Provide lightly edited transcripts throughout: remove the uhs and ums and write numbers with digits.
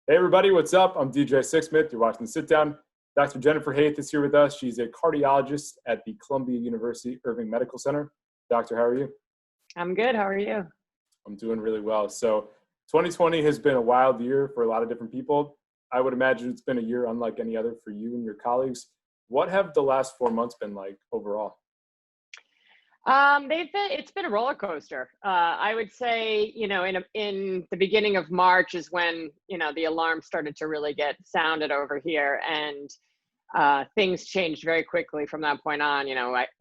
Hey everybody, what's up? I'm DJ Sixsmith. You're watching The Sit Down. Dr. Jennifer Haythe is here with us. She's a cardiologist at the Columbia University Irving Medical Center. Doctor, how are you? I'm good. How are you? I'm doing really well. So 2020 has been a wild year for a lot of different people. I would imagine it's been a year unlike any other for you and your colleagues. What have the last 4 months been like overall? It's been a roller coaster. I would say, in the beginning of March is when, the alarm started to really get sounded over here, and things changed very quickly from that point on.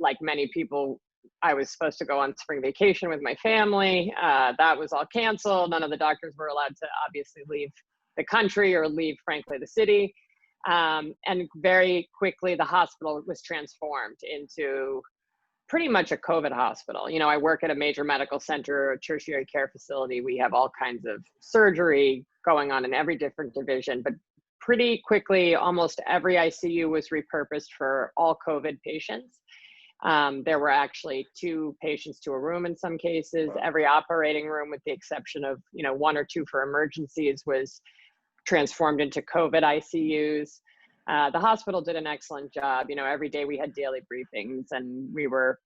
Like many people, I was supposed to go on spring vacation with my family. That was all canceled. None of the doctors were allowed to obviously leave the country or leave, frankly, the city. And very quickly, the hospital was transformed into pretty much a COVID hospital. I work at a major medical center, a tertiary care facility. We have all kinds of surgery going on in every different division, but pretty quickly, almost every ICU was repurposed for all COVID patients. There were actually 2 patients to a room in some cases. Every operating room, with the exception of, 1 or 2 for emergencies, was transformed into COVID ICUs. The hospital did an excellent job. Every day we had daily briefings, and we were,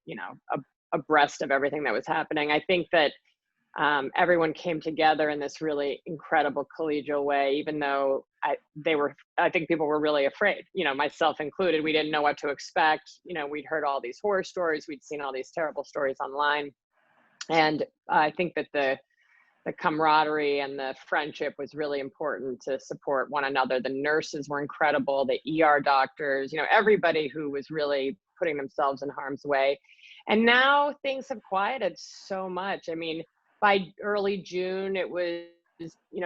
abreast of everything that was happening. I think that everyone came together in this really incredible collegial way, even though I think people were really afraid, myself included. We didn't know what to expect. We'd heard all these horror stories. We'd seen all these terrible stories online. And I think that the camaraderie and the friendship was really important to support one another. The nurses were incredible, the ER doctors, everybody who was really putting themselves in harm's way. And now things have quieted so much. I mean, by early June, it was,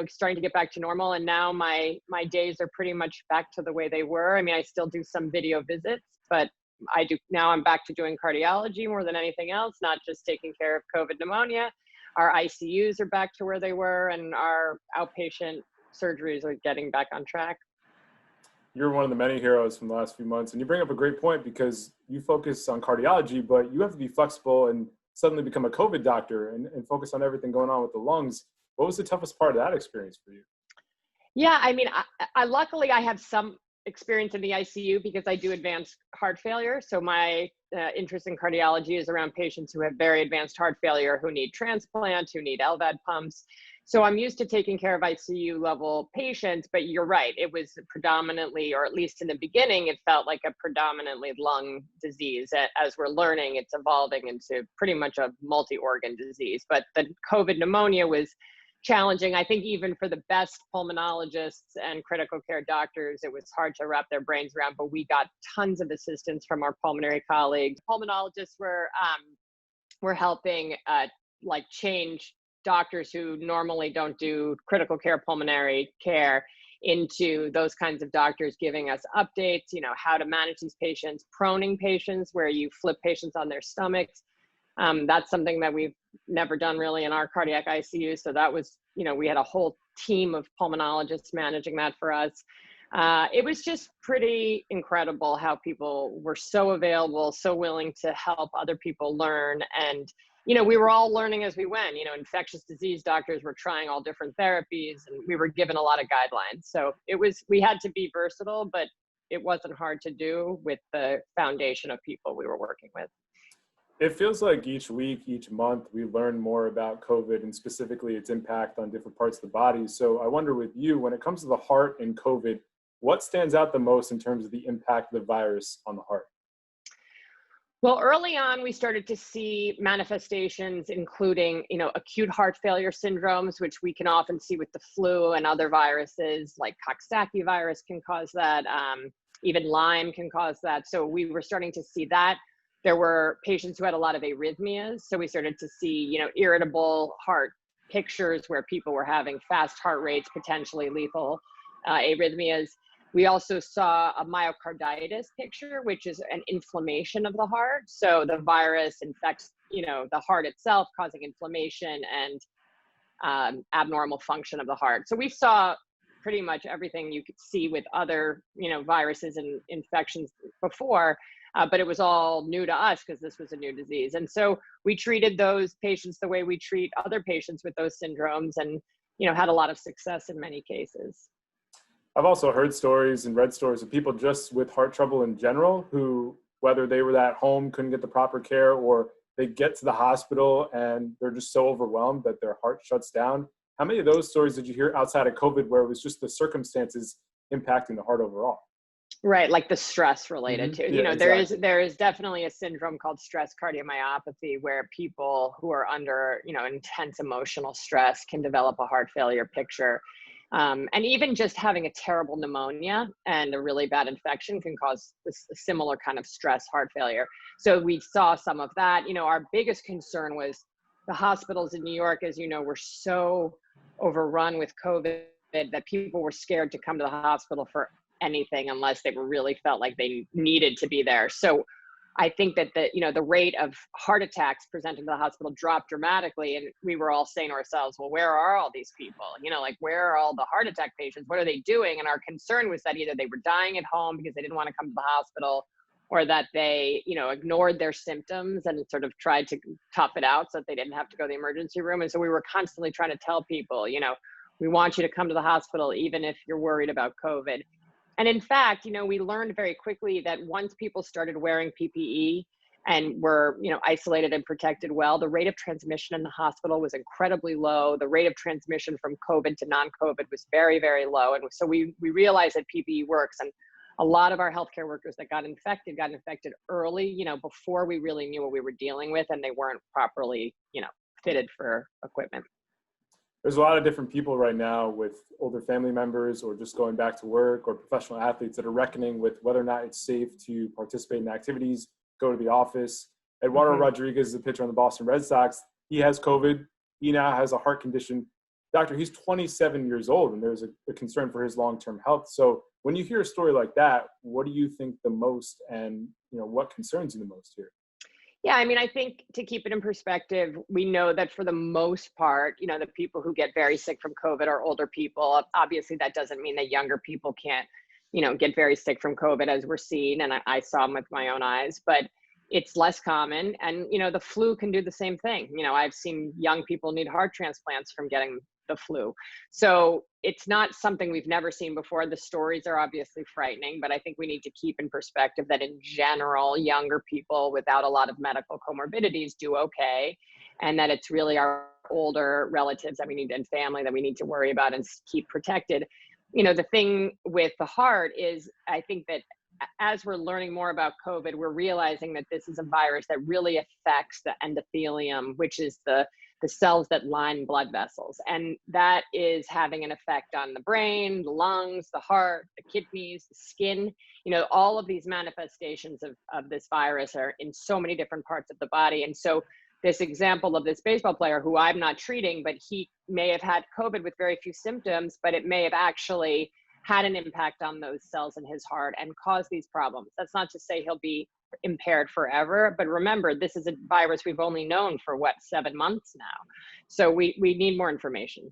starting to get back to normal. And now my days are pretty much back to the way they were. I mean, I still do some video visits, but I'm back to doing cardiology more than anything else, not just taking care of COVID pneumonia. Our ICUs are back to where they were, and our outpatient surgeries are getting back on track. You're one of the many heroes from the last few months, and you bring up a great point because you focus on cardiology, but you have to be flexible and suddenly become a COVID doctor and focus on everything going on with the lungs. What was the toughest part of that experience for you? Yeah, I mean, I luckily I have some experience in the ICU because I do advanced heart failure. So my interest in cardiology is around patients who have very advanced heart failure, who need transplant, who need LVAD pumps. So I'm used to taking care of ICU level patients, but you're right. It was predominantly, or at least in the beginning, it felt like a predominantly lung disease. As we're learning, it's evolving into pretty much a multi-organ disease. But the COVID pneumonia was challenging. I think even for the best pulmonologists and critical care doctors, it was hard to wrap their brains around, but we got tons of assistance from our pulmonary colleagues. Pulmonologists were helping change doctors who normally don't do critical care pulmonary care into those kinds of doctors, giving us updates, how to manage these patients, proning patients where you flip patients on their stomachs. That's something that we've never done really in our cardiac ICU. So that was, we had a whole team of pulmonologists managing that for us. It was just pretty incredible how people were so available, so willing to help other people learn. And, we were all learning as we went. Infectious disease doctors were trying all different therapies, and we were given a lot of guidelines. So we had to be versatile, but it wasn't hard to do with the foundation of people we were working with. It feels like each week, each month, we learn more about COVID and specifically its impact on different parts of the body. So I wonder with you, when it comes to the heart and COVID, what stands out the most in terms of the impact of the virus on the heart? Well, early on, we started to see manifestations, including, acute heart failure syndromes, which we can often see with the flu and other viruses, like Coxsackie virus can cause that. Even Lyme can cause that. So we were starting to see that. There were patients who had a lot of arrhythmias. So we started to see, irritable heart pictures where people were having fast heart rates, potentially lethal arrhythmias. We also saw a myocarditis picture, which is an inflammation of the heart. So the virus infects, the heart itself, causing inflammation and abnormal function of the heart. So we saw pretty much everything you could see with other, viruses and infections before, but it was all new to us because this was a new disease. And so we treated those patients the way we treat other patients with those syndromes, and, had a lot of success in many cases. I've also heard stories and read stories of people just with heart trouble in general who, whether they were at home, couldn't get the proper care, or they get to the hospital and they're just so overwhelmed that their heart shuts down. How many of those stories did you hear outside of COVID where it was just the circumstances impacting the heart overall? Right, like the stress related to, Yeah, there exactly. is definitely a syndrome called stress cardiomyopathy where people who are under, intense emotional stress can develop a heart failure picture. And even just having a terrible pneumonia and a really bad infection can cause this similar kind of stress heart failure. So we saw some of that. Our biggest concern was the hospitals in New York, as you know, were so overrun with COVID that people were scared to come to the hospital for anything unless they really felt like they needed to be there. So I think that the rate of heart attacks presenting to the hospital dropped dramatically. And we were all saying to ourselves, well, where are all these people? Like, where are all the heart attack patients? What are they doing? And our concern was that either they were dying at home because they didn't want to come to the hospital, or that they, ignored their symptoms and sort of tried to tough it out so that they didn't have to go to the emergency room. And so we were constantly trying to tell people, we want you to come to the hospital, even if you're worried about COVID. And in fact, we learned very quickly that once people started wearing PPE and were, isolated and protected well, the rate of transmission in the hospital was incredibly low. The rate of transmission from COVID to non-COVID was very, very low. And so we realized that PPE works. And a lot of our healthcare workers that got infected early, before we really knew what we were dealing with, and they weren't properly, fitted for equipment. There's a lot of different people right now with older family members or just going back to work or professional athletes that are reckoning with whether or not it's safe to participate in activities, go to the office. Eduardo Mm-hmm. Rodriguez is a pitcher on the Boston Red Sox. He has COVID. He now has a heart condition. Doctor, he's 27 years old and there's a concern for his long-term health. So when you hear a story like that, what do you think the most, and what concerns you the most here? Yeah, I think to keep it in perspective, we know that for the most part, the people who get very sick from COVID are older people. Obviously, that doesn't mean that younger people can't, get very sick from COVID, as we're seeing. And I saw them with my own eyes, but it's less common. And, the flu can do the same thing. I've seen young people need heart transplants from getting the flu. So it's not something we've never seen before. The stories are obviously frightening, but I think we need to keep in perspective that in general, younger people without a lot of medical comorbidities do okay. And that it's really our older relatives that we need, and family, that we need to worry about and keep protected. The thing with the heart is, I think that as we're learning more about COVID, we're realizing that this is a virus that really affects the endothelium, which is the cells that line blood vessels. And that is having an effect on the brain, the lungs, the heart, the kidneys, the skin. All of these manifestations of this virus are in so many different parts of the body. And so this example of this baseball player who I'm not treating, but he may have had COVID with very few symptoms, but it may have actually had an impact on those cells in his heart and caused these problems. That's not to say he'll be impaired forever, but remember, this is a virus we've only known for 7 months now. So we need more information.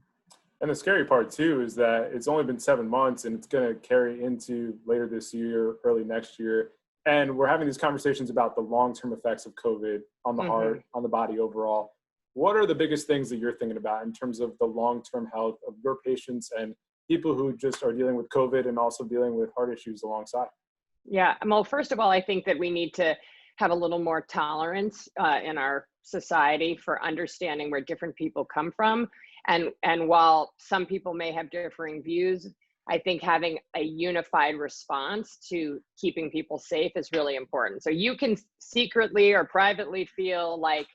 And the scary part too is that it's only been 7 months and it's going to carry into later this year, early next year. And we're having these conversations about the long-term effects of COVID on the heart, on the body overall. What are the biggest things that you're thinking about in terms of the long-term health of your patients and people who just are dealing with COVID and also dealing with heart issues alongside? Yeah, well, first of all, I think that we need to have a little more tolerance in our society for understanding where different people come from. And while some people may have differing views, I think having a unified response to keeping people safe is really important. So you can secretly or privately feel like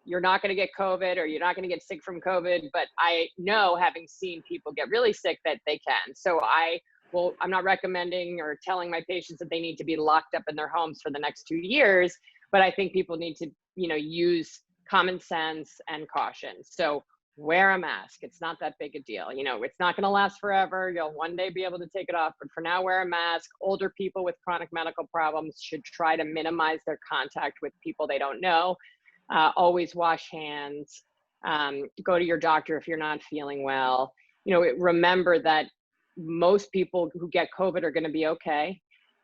you're not going to get COVID or you're not going to get sick from COVID, but I know, having seen people get really sick, that they can. So I'm not recommending or telling my patients that they need to be locked up in their homes for the next 2 years, but I think people need to, use common sense and caution. So wear a mask. It's not that big a deal. It's not going to last forever. You'll one day be able to take it off, but for now, wear a mask. Older people with chronic medical problems should try to minimize their contact with people they don't know. Always wash hands. Go to your doctor if you're not feeling well. Remember that most people who get COVID are going to be okay,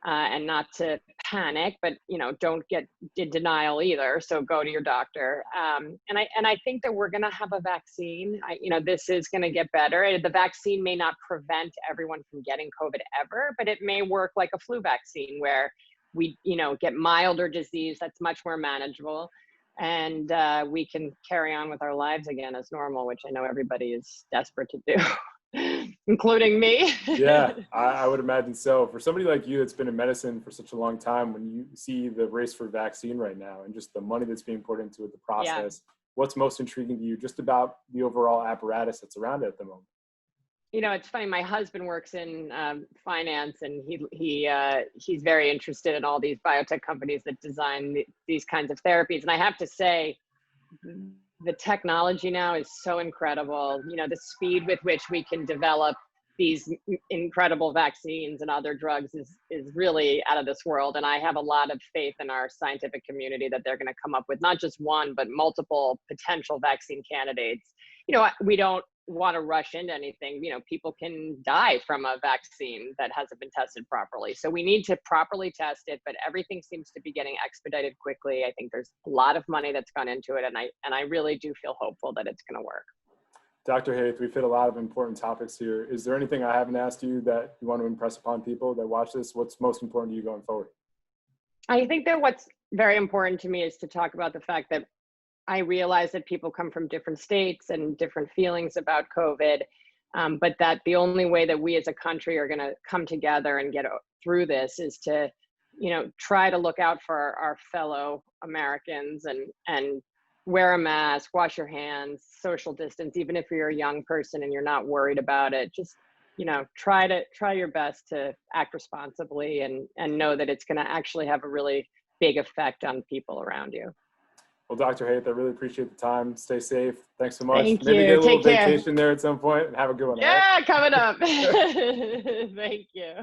and not to panic, but don't get in denial either. So go to your doctor. And I think that we're going to have a vaccine. This is going to get better. The vaccine may not prevent everyone from getting COVID ever, but it may work like a flu vaccine where we, get milder disease that's much more manageable, and we can carry on with our lives again as normal, which I know everybody is desperate to do, including me. Yeah, I would imagine so. For somebody like you that's been in medicine for such a long time, when you see the race for vaccine right now and just the money that's being put into it, the process, what's most intriguing to you just about the overall apparatus that's around it at the moment? It's funny. My husband works in finance, and he's very interested in all these biotech companies that design these kinds of therapies. And I have to say, the technology now is so incredible. The speed with which we can develop these incredible vaccines and other drugs is really out of this world. And I have a lot of faith in our scientific community that they're going to come up with not just one, but multiple potential vaccine candidates. We don't want to rush into anything. People can die from a vaccine that hasn't been tested properly. So we need to properly test it, but everything seems to be getting expedited quickly. I think there's a lot of money that's gone into it, and I really do feel hopeful that it's going to work. Dr. Haythe, we've hit a lot of important topics here. Is there anything I haven't asked you that you want to impress upon people that watch this? What's most important to you going forward? I think that what's very important to me is to talk about the fact that I realize that people come from different states and different feelings about COVID, but that the only way that we as a country are going to come together and get through this is to, try to look out for our fellow Americans and wear a mask, wash your hands, social distance, even if you're a young person and you're not worried about it. Just, try your best to act responsibly and know that it's going to actually have a really big effect on people around you. Well, Dr. Haythe, I really appreciate the time. Stay safe. Thanks so much. Thank Maybe you. get a little Take care. vacation there at some point and have a good one. Yeah, all right? coming up. Thank you.